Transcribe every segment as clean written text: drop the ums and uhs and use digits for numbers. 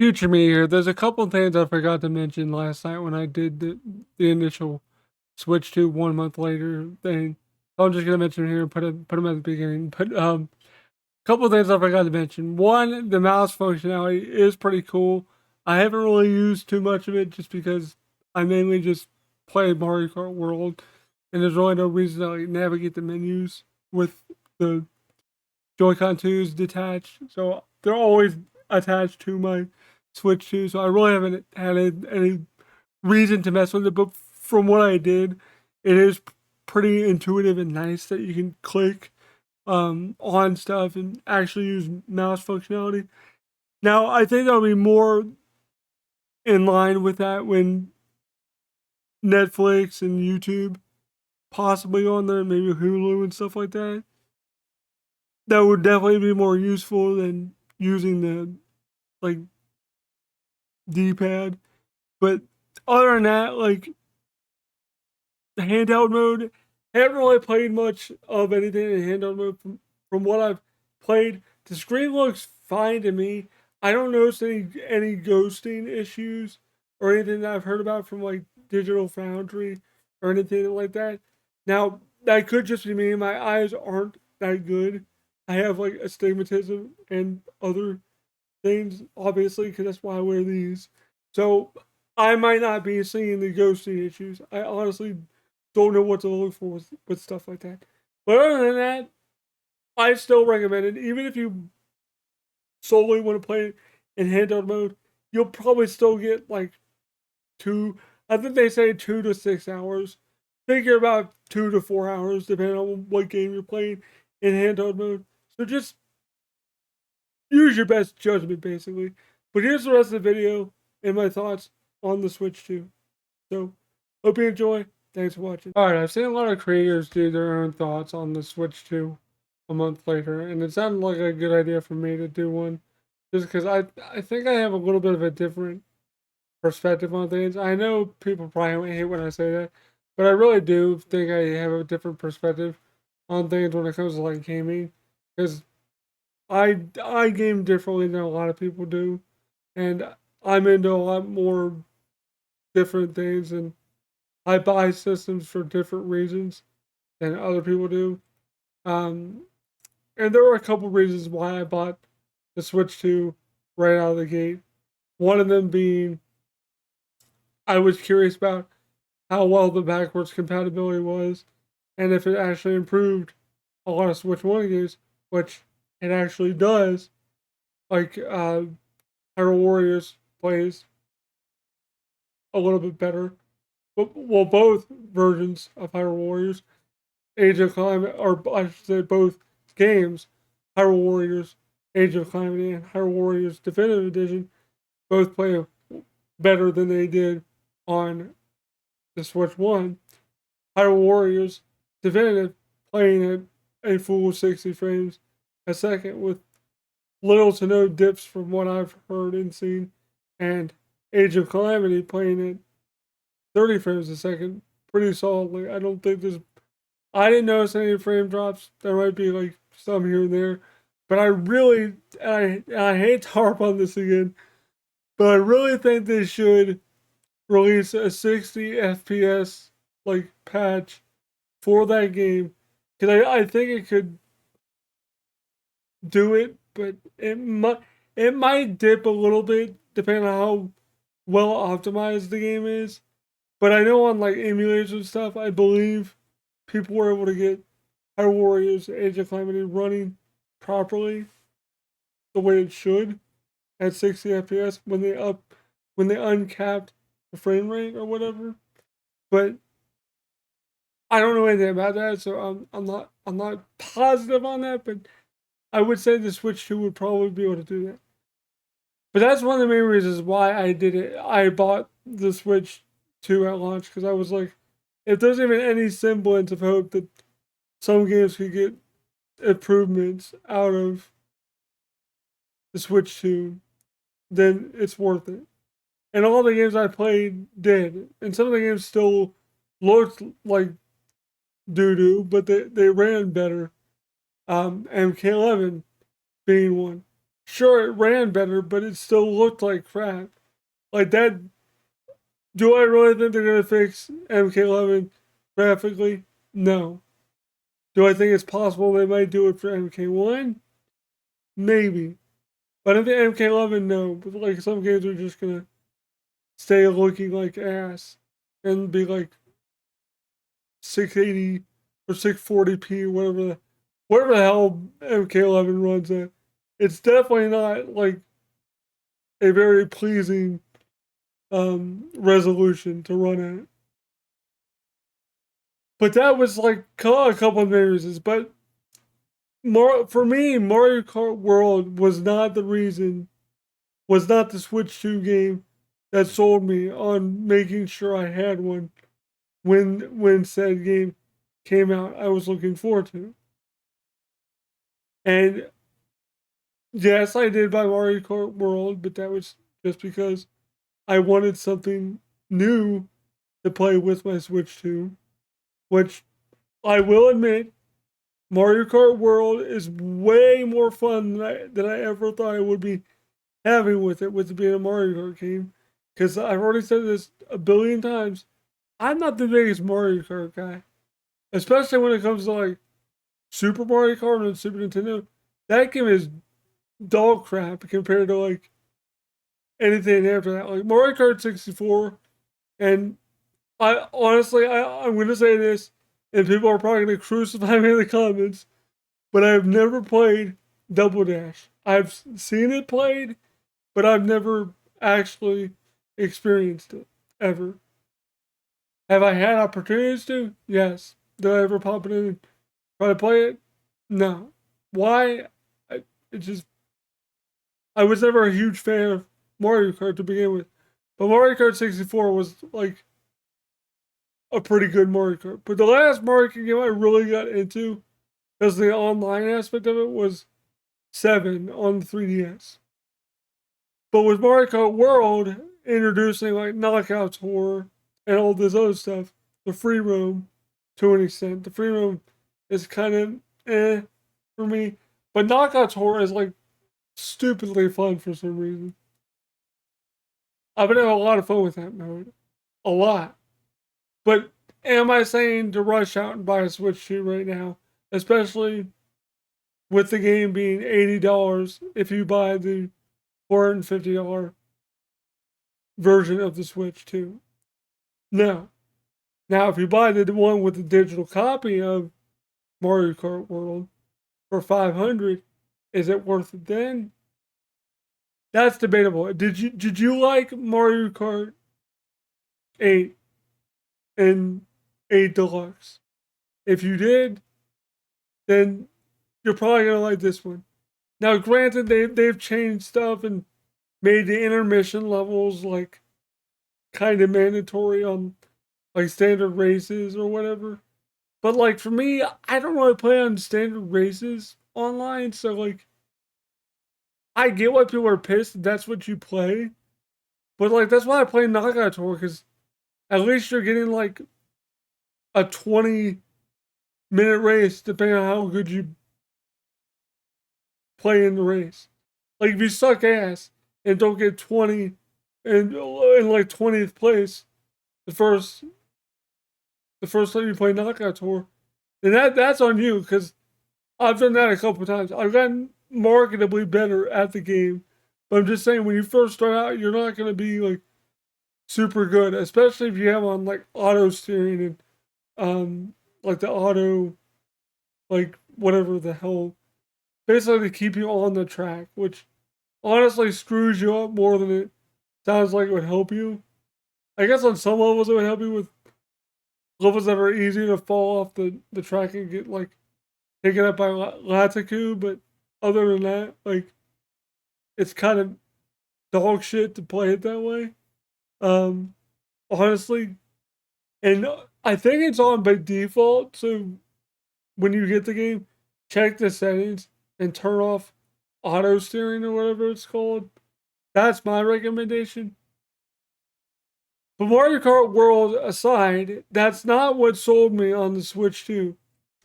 Future me here. There's a couple things I forgot to mention last night when I did the initial switch to 1 month later thing. So I'm just gonna mention here and put them at the beginning. But couple things I forgot to mention. One, the mouse functionality is pretty cool. I haven't really used too much of it just because I mainly just play Mario Kart World, and there's really no reason to like navigate the menus with the Joy-Con 2s detached. So they're always attached to my Switch 2. So I really haven't had any reason to mess with it. But from what I did, it is pretty intuitive and nice that you can click on stuff and actually use mouse functionality. Now, I think that'll be more in line with that when Netflix and YouTube possibly on there, maybe Hulu and stuff like that. That would definitely be more useful than using the like D-pad. But other than that, like the handheld mode, haven't really played much of anything in handheld mode from what I've played. The screen looks fine to me. I don't notice any ghosting issues or anything that I've heard about from like Digital Foundry or anything like that. Now that could just be me. My eyes aren't that good. I have like astigmatism and other things, obviously, because that's why I wear these. So I might not be seeing the ghosting issues. I honestly don't know what to look for with stuff like that. But other than that, I still recommend it. Even if you solely want to play it in handheld mode, you'll probably still get like I think they say 2 to 6 hours. Figure about 2 to 4 hours, depending on what game you're playing in handheld mode. So just use your best judgment, basically. But here's the rest of the video and my thoughts on the Switch 2. So, hope you enjoy. Thanks for watching. Alright, I've seen a lot of creators do their own thoughts on the Switch 2 a month later, and it sounded like a good idea for me to do one. Just because I think I have a little bit of a different perspective on things. I know people probably hate when I say that, but I really do think I have a different perspective on things when it comes to like gaming. Because I game differently than a lot of people do, and I'm into a lot more different things, and I buy systems for different reasons than other people do. Um, and there were a couple reasons why I bought the Switch 2 right out of the gate. One of them being I was curious about how well the backwards compatibility was, and if it actually improved a lot of Switch 1 games, which it actually does. Like Hyrule Warriors plays a little bit better. But, well, both versions of Hyrule Warriors, Age of Calamity, or I should say both games, Hyrule Warriors, Age of Calamity, and Hyrule Warriors Definitive Edition, both play better than they did on the Switch 1. Hyrule Warriors Definitive playing at a full 60 frames a second with little to no dips from what I've heard and seen, and Age of Calamity playing at 30 frames a second pretty solidly. I didn't notice any frame drops. There might be like some here and there, but I really, I hate to harp on this again, but I really think they should release a 60 FPS like patch for that game because I think it could do it, but it might dip a little bit depending on how well optimized the game is. But I know on like emulators and stuff, I believe people were able to get Hyrule Warriors Age of Calamity running properly the way it should at 60 FPS when they uncapped the frame rate or whatever. But I don't know anything about that, so I'm not positive on that. But I would say the Switch 2 would probably be able to do that. But that's one of the main reasons why I did it. I bought the Switch 2 at launch because I was like, if there's even any semblance of hope that some games could get improvements out of the Switch 2, then it's worth it. And all the games I played did. And some of the games still looked like doo doo, but they ran better. MK11 being one. Sure, it ran better, but it still looked like crap. Like that. Do I really think they're gonna fix MK11 graphically? No. Do I think it's possible they might do it for MK1? Maybe. But I think MK11, no. But like some games are just gonna stay looking like ass and be like 680 or 640p, whatever the hell MK11 runs at. It's definitely not like a very pleasing resolution to run at. But that was like a couple of news. But for me, Mario Kart World was not the reason, was not the Switch 2 game that sold me on making sure I had one when said game came out. I was looking forward to. And yes, I did buy Mario Kart World, but that was just because I wanted something new to play with my Switch 2, which I will admit, Mario Kart World is way more fun than I ever thought I would be having with it, with it being a Mario Kart game. Because I've already said this a billion times, I'm not the biggest Mario Kart guy, especially when it comes to like Super Mario Kart and Super Nintendo. That game is dog crap compared to like anything after that. Like Mario Kart 64, and I honestly, I'm going to say this, and people are probably going to crucify me in the comments, but I've never played Double Dash. I've seen it played, but I've never actually experienced it ever. Have I had opportunities to? Yes. Did I ever pop it in and try to play it? No. Why? It just, I was never a huge fan of Mario Kart to begin with, but Mario Kart 64 was like a pretty good Mario Kart. But the last Mario Kart game I really got into, because the online aspect of it, was 7 on the 3DS. But with Mario Kart World introducing like Knockout Tour and all this other stuff, the free roam to an extent, the free roam is kind of for me. But Knockout Tour is like stupidly fun for some reason. I've been having a lot of fun with that mode. A lot. But am I saying to rush out and buy a Switch 2 right now? Especially with the game being $80 if you buy the $450 version of the Switch 2. No. Now, if you buy the one with the digital copy of Mario Kart World for $500, is it worth it then? That's debatable. Did you like Mario Kart 8 and 8 Deluxe? If you did, then you're probably gonna like this one. Now, granted, they've changed stuff and made the intermission levels like kind of mandatory on like standard races or whatever. But like for me, I don't really play on standard races online, so like I get why people are pissed. That's what you play, but like that's why I play Knockout Tour, because at least you're getting like a 20-minute race, depending on how good you play in the race. Like if you suck ass and don't get 20 and in like 20th place the first time you play Knockout Tour, then that's on you, because I've done that a couple of times. I've gotten marketably better at the game, but I'm just saying when you first start out, you're not going to be like super good, especially if you have on like auto steering and like the auto, like whatever the hell, basically to keep you on the track, which honestly screws you up more than it sounds like it would help you. I guess on some levels it would help you with levels that are easy to fall off the track and get like taken up by Latiku, but other than that, like it's kind of dog shit to play it that way. Um, Honestly, and I think it's on by default. So when you get the game, check the settings and turn off auto steering or whatever it's called. That's my recommendation. But Mario Kart World aside, that's not what sold me on the Switch 2.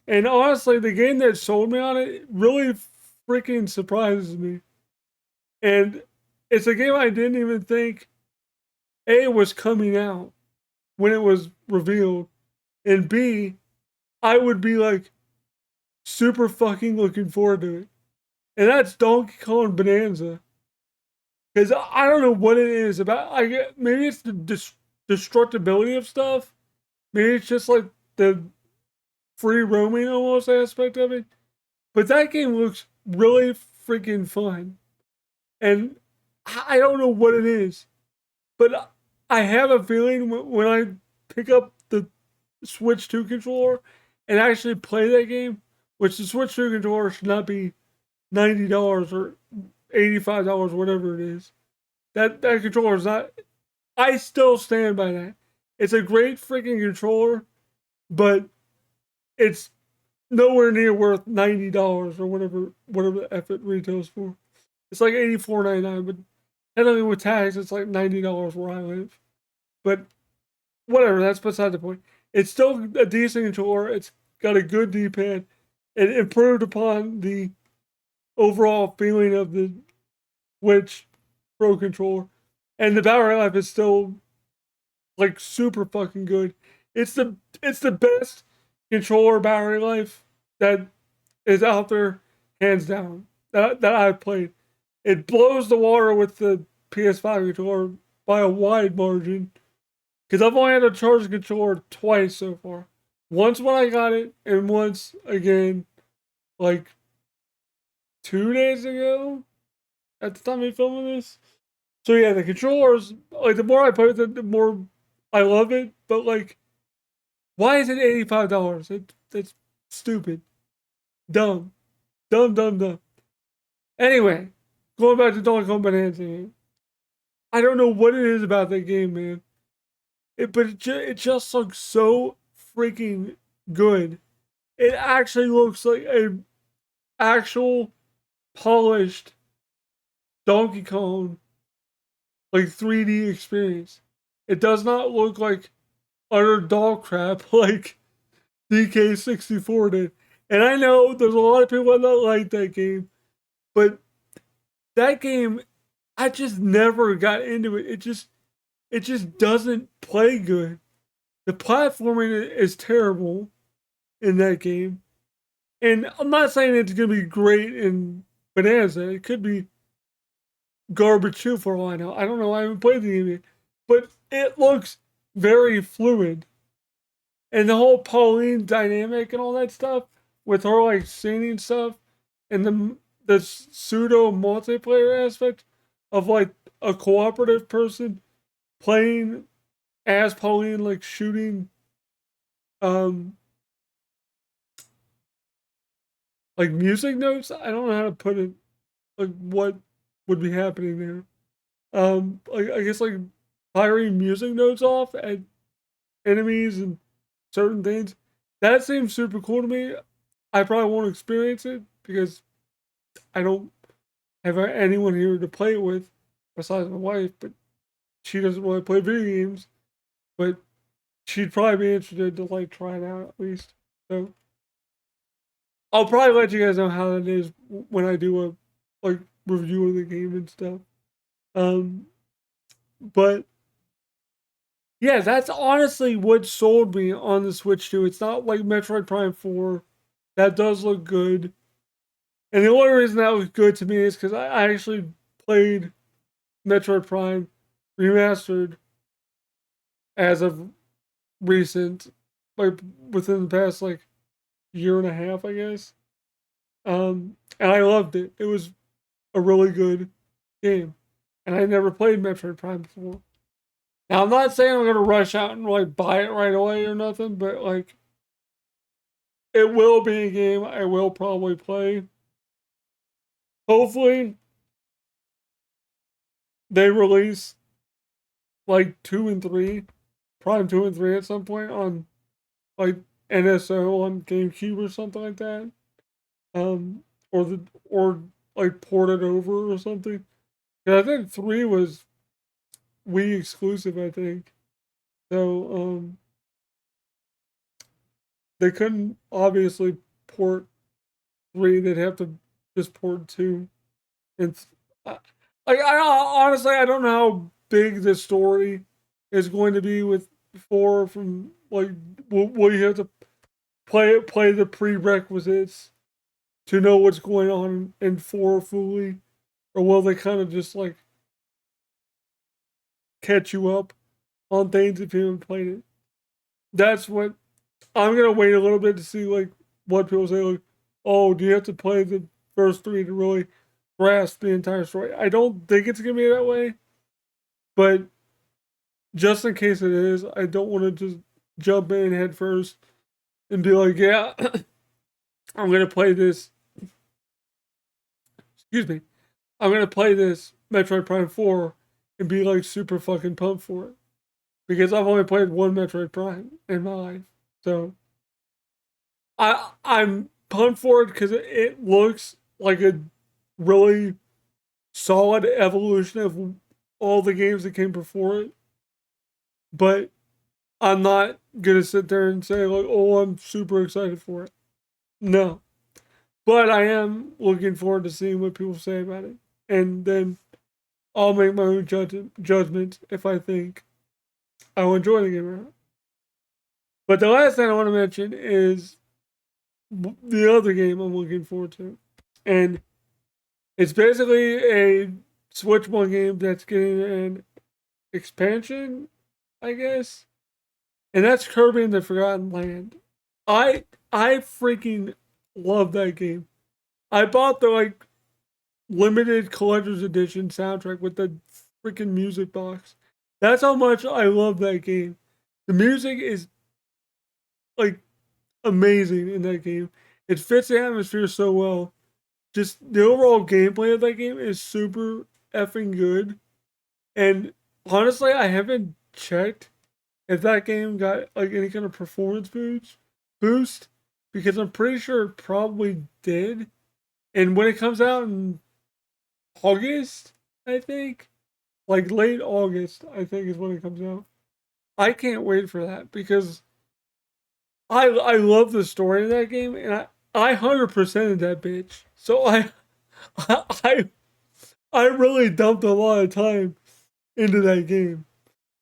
And honestly, the game that sold me on it really freaking surprises me. And it's a game I didn't even think A was coming out when it was revealed, and B, I would be like super fucking looking forward to it. And that's Donkey Kong Bonanza. Because I don't know what it is about. Maybe it's the destructibility of stuff. Maybe it's just like the free roaming almost aspect of it. But that game looks really freaking fun. And I don't know what it is. But I have a feeling when I pick up the Switch 2 controller and actually play that game, which the Switch 2 controller should not be $90 or $85, whatever it is. That controller is not. I still stand by that. It's a great freaking controller, but it's nowhere near worth $90 or whatever the F it retails for. It's like $84.99, but technically with tax, it's like $90 where I live. But whatever, that's beside the point. It's still a decent controller. It's got a good D-pad. It improved upon the overall feeling of the Switch Pro controller, and the battery life is still like super fucking good. It's the best controller battery life that is out there, hands down. That I've played. It blows the water with the PS5 controller by a wide margin. Because I've only had to charge the controller twice so far. Once when I got it, and once again, like 2 days ago, at the time of filming this. So yeah, the controllers, like the more I play with it, the more I love it. But like, why is it $85? That's stupid, dumb, dumb. Anyway, going back to Donkey Kong Bonanza, I don't know what it is about that game, man. It just looks so freaking good. It actually looks like a actual polished Donkey Kong like 3D experience. It does not look like utter dog crap like DK64 did. And I know there's a lot of people that don't like that game, but that game, I just never got into it. It just doesn't play good. The platforming is terrible in that game. And I'm not saying it's gonna be great in Bonanza. It could be garbage too for all I know. I don't know. I haven't played the game yet. But it looks very fluid. And the whole Pauline dynamic and all that stuff with her like singing stuff and the pseudo multiplayer aspect of like a cooperative person playing as Pauline, like shooting um like music notes. I don't know how to put it, like what would be happening there. Like I guess like firing music notes off at enemies and certain things. That seems super cool to me. I probably won't experience it because I don't have anyone here to play it with besides my wife, but she doesn't really play video games. But she'd probably be interested to like try it out at least. So I'll probably let you guys know how it is when I do a like review of the game and stuff. Um, but yeah, that's honestly what sold me on the Switch too. It's not like Metroid Prime 4. That does look good. And the only reason that was good to me is because I actually played Metroid Prime Remastered as of recent, like within the past like year and a half, I guess. And I loved it. It was a really good game. And I never played Metroid Prime before. Now I'm not saying I'm gonna rush out and like buy it right away or nothing, but like it will be a game I will probably play. Hopefully they release like 2 and 3, Prime 2 and 3 at some point on like NSO on GameCube or something like that. Um, or like port it over or something. 'Cause I think 3 was Wii exclusive, I think. So they couldn't obviously port 3. They'd have to just port 2. And Like honestly, I don't know how big the story is going to be with 4. From like, will you have to play the prerequisites to know what's going on in 4 fully, or will they kind of just like catch you up on things if you haven't played it? That's what I'm gonna wait a little bit to see like what people say. Like, oh, do you have to play the first 3 to really grasp the entire story? I don't think it's gonna be that way, but just in case it is, I don't want to just jump in head first and be like, yeah, I'm gonna play this. Excuse me, I'm gonna play this Metroid Prime 4 and be like super fucking pumped for it because I've only played one Metroid Prime in my life, so I'm pumped for it because it looks like a really solid evolution of all the games that came before it. But I'm not gonna sit there and say like, "Oh, I'm super excited for it." No, but I am looking forward to seeing what people say about it, and then I'll make my own judgment if I think I will enjoy the game or not. But the last thing I want to mention is the other game I'm looking forward to, and it's basically a Switch One game that's getting an expansion, I guess, and that's Kirby and the Forgotten Land. I I freaking love that game. I bought the like limited collector's edition soundtrack with the freaking music box. That's how much I love that game. The music is like amazing in that game. It fits the atmosphere so well. Just the overall gameplay of that game is super effing good. And honestly, I haven't checked if that game got like any kind of performance boost because I'm pretty sure it probably did. And when it comes out in August, I think, like late August, I think is when it comes out. I can't wait for that because I love the story of that game and I 100%ed that bitch. So I I really dumped a lot of time into that game.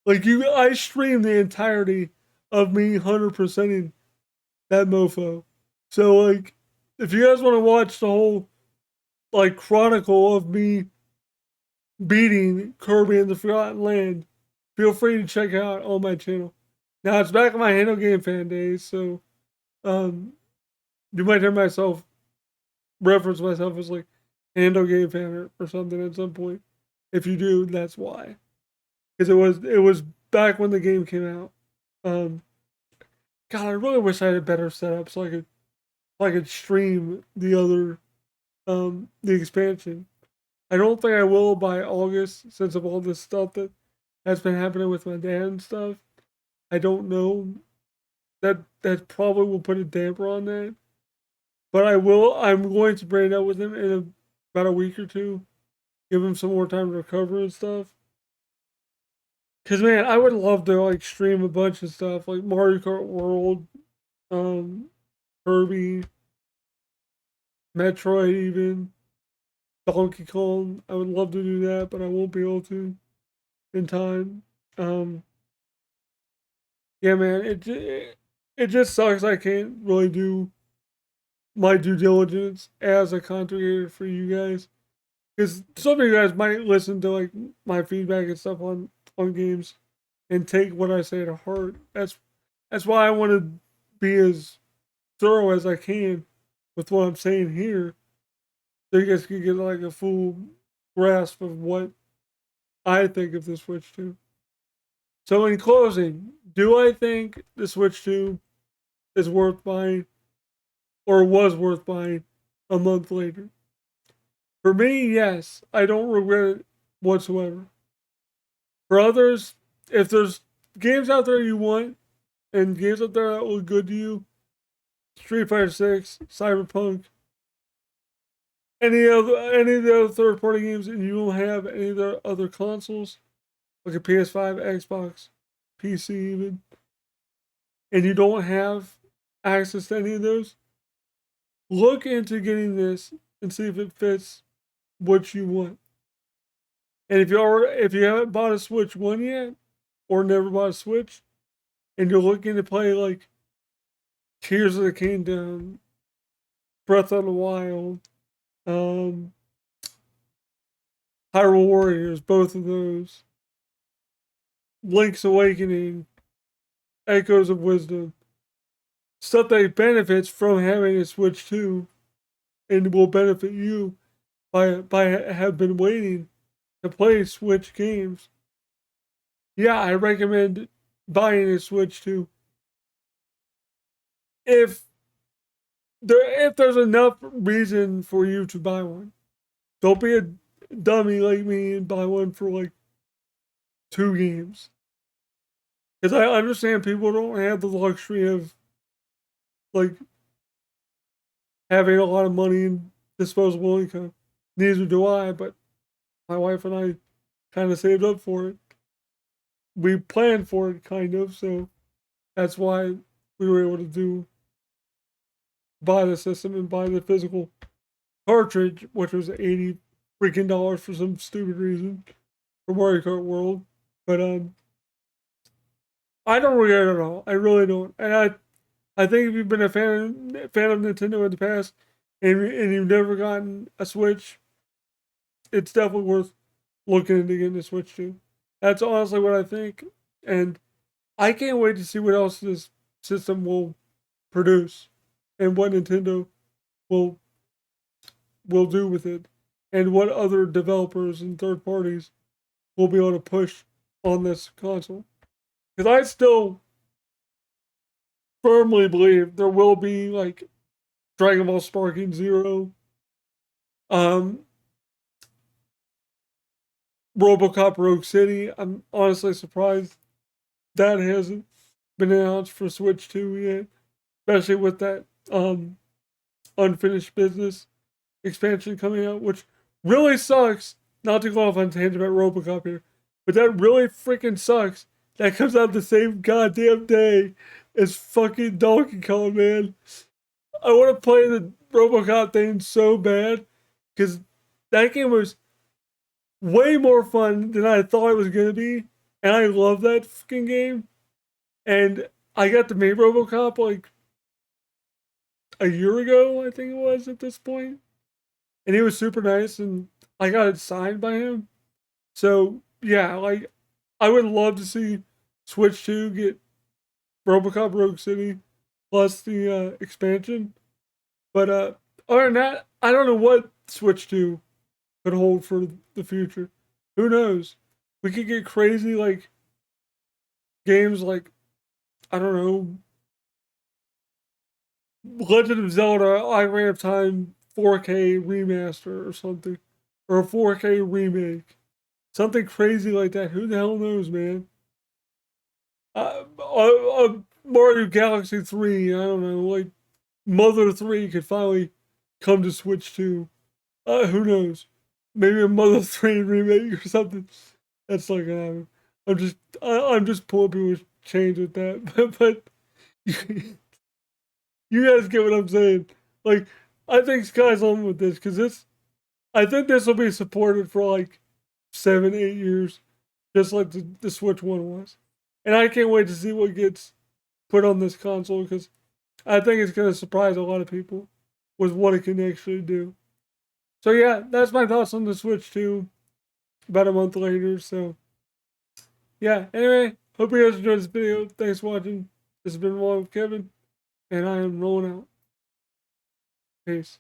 Like I streamed the entirety of me 100%ing that mofo. So like, if you guys want to watch the whole like chronicle of me beating Kirby in the Forgotten Land, feel free to check out on my channel. Now it's back in my Handle Game fan days, so um, you might hear myself reference myself as like Handle Game fan or something at some point. If you do, that's why. Because it was back when the game came out. Um, God, I really wish I had a better setup so I could stream the expansion. I don't think I will by August since of all this stuff that has been happening with my dad and stuff. I don't know. That probably will put a damper on that. But I will. I'm going to bring it up with him in about a week or two. Give him some more time to recover and stuff. Cause man, I would love to like stream a bunch of stuff like Mario Kart World, um, Kirby, Metroid, even Donkey Kong. I would love to do that, but I won't be able to in time. Um, yeah, man, it just sucks. I can't really do my due diligence as a content creator for you guys because some of you guys might listen to like my feedback and stuff on games and take what I say to heart. That's why I want to be as thorough as I can with what I'm saying here, so you guys can get like a full grasp of what I think of the Switch 2. So in closing, do I think the Switch 2 is worth buying or was worth buying a month later? For me, yes. I don't regret it whatsoever. For others, if there's games out there you want and games out there that look good to you, Street Fighter 6, Cyberpunk, any of the other third party games, and you don't have any of the other consoles, like a PS5, Xbox, PC even, and you don't have access to any of those, look into getting this and see if it fits what you want. And if you haven't bought a Switch One yet, or never bought a Switch, and you're looking to play like Tears of the Kingdom, Breath of the Wild, um, Hyrule Warriors, both of those, Link's Awakening, Echoes of Wisdom, stuff that benefits from having a Switch 2 and will benefit you by have been waiting to play Switch games. Yeah, I recommend buying a Switch 2 if there's enough reason for you to buy one. Don't be a dummy like me and buy one for like 2 games. Because I understand people don't have the luxury of like having a lot of money and disposable income. Neither do I, but my wife and I kind of saved up for it. We planned for it kind of, so that's why we were able to buy the system and buy the physical cartridge, which was $80 for some stupid reason for Mario Kart World. But I don't regret it at all. I really don't. And I think if you've been a fan of Nintendo in the past and you've never gotten a Switch, it's definitely worth looking into getting a Switch too. That's honestly what I think, and I can't wait to see what else this system will produce and what Nintendo will will do with it, and what other developers and third parties will be able to push on this console. Because I still firmly believe there will be like Dragon Ball Sparking Zero, um, RoboCop Rogue City. I'm honestly surprised that hasn't been announced for Switch 2 yet, especially with that unfinished business expansion coming out, which really sucks. Not to go off on a tangent about RoboCop here, but that really freaking sucks. That comes out the same goddamn day as fucking Donkey Kong, man. I want to play the RoboCop thing so bad because that game was way more fun than I thought it was gonna be, and I love that fucking game. And I got to meet RoboCop like a year ago, I think it was at this point, and he was super nice, and I got it signed by him. So yeah, like I would love to see Switch 2 get RoboCop Rogue City plus the expansion. But other than that, I don't know what Switch 2 could hold for the future. Who knows? We could get crazy like games like, I don't know, Legend of Zelda Ocarina of Time 4K remaster or something, or a 4K remake, something crazy like that. Who the hell knows, man? Mario Galaxy 3, I don't know, like Mother 3 could finally come to Switch 2. Who knows? Maybe a Mother 3 remake or something. That's not gonna happen. I'm just pulling people's chains with that. But you guys get what I'm saying. Like, I think sky's the limit with this because I think this will be supported for like 7, 8 years, just like the Switch One was. And I can't wait to see what gets put on this console because I think it's gonna surprise a lot of people with what it can actually do. So yeah, that's my thoughts on the Switch 2 about a month later. So yeah, anyway, hope you guys enjoyed this video. Thanks for watching. This has been Rolling with Kevin, and I am rolling out. Peace.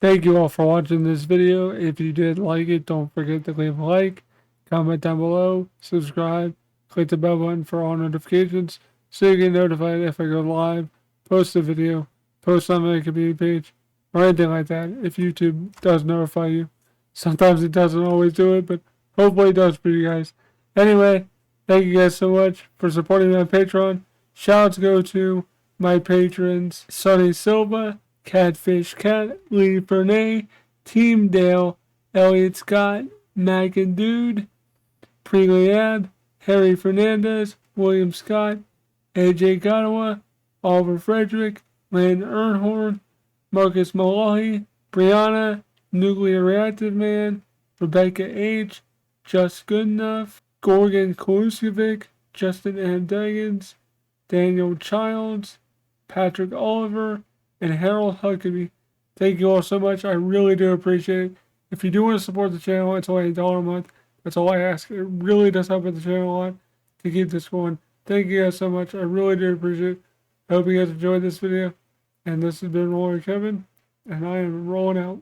Thank you all for watching this video. If you did like it, don't forget to leave a like, comment down below, subscribe, click the bell button for all notifications so you get notified if I go live, post a video, post on my community page, or anything like that if YouTube does notify you. Sometimes it doesn't always do it, but hopefully it does for you guys. Anyway, thank you guys so much for supporting my Patreon. Shoutouts go to my patrons, Sonny Silva, Catfish Cat, Lee Fernay, Team Dale, Elliot Scott, Mac and Dude, Preliab, Harry Fernandez, William Scott, AJ Gottawa, Oliver Frederick, Landon Ernhorn, Marcus Malahi, Brianna, Nuclear Reactive Man, Rebecca H., Just Good Enough, Gorgon Kluskovic, Justin M. Deggans, Daniel Childs, Patrick Oliver, and Harold Huckabee. Thank you all so much. I really do appreciate it. If you do want to support the channel, it's only $1 a month. That's all I ask. It really does help with the channel a lot to keep this going. Thank you guys so much. I really do appreciate it. I hope you guys enjoyed this video. And this has been Rolling with Kevin, and I am rolling out.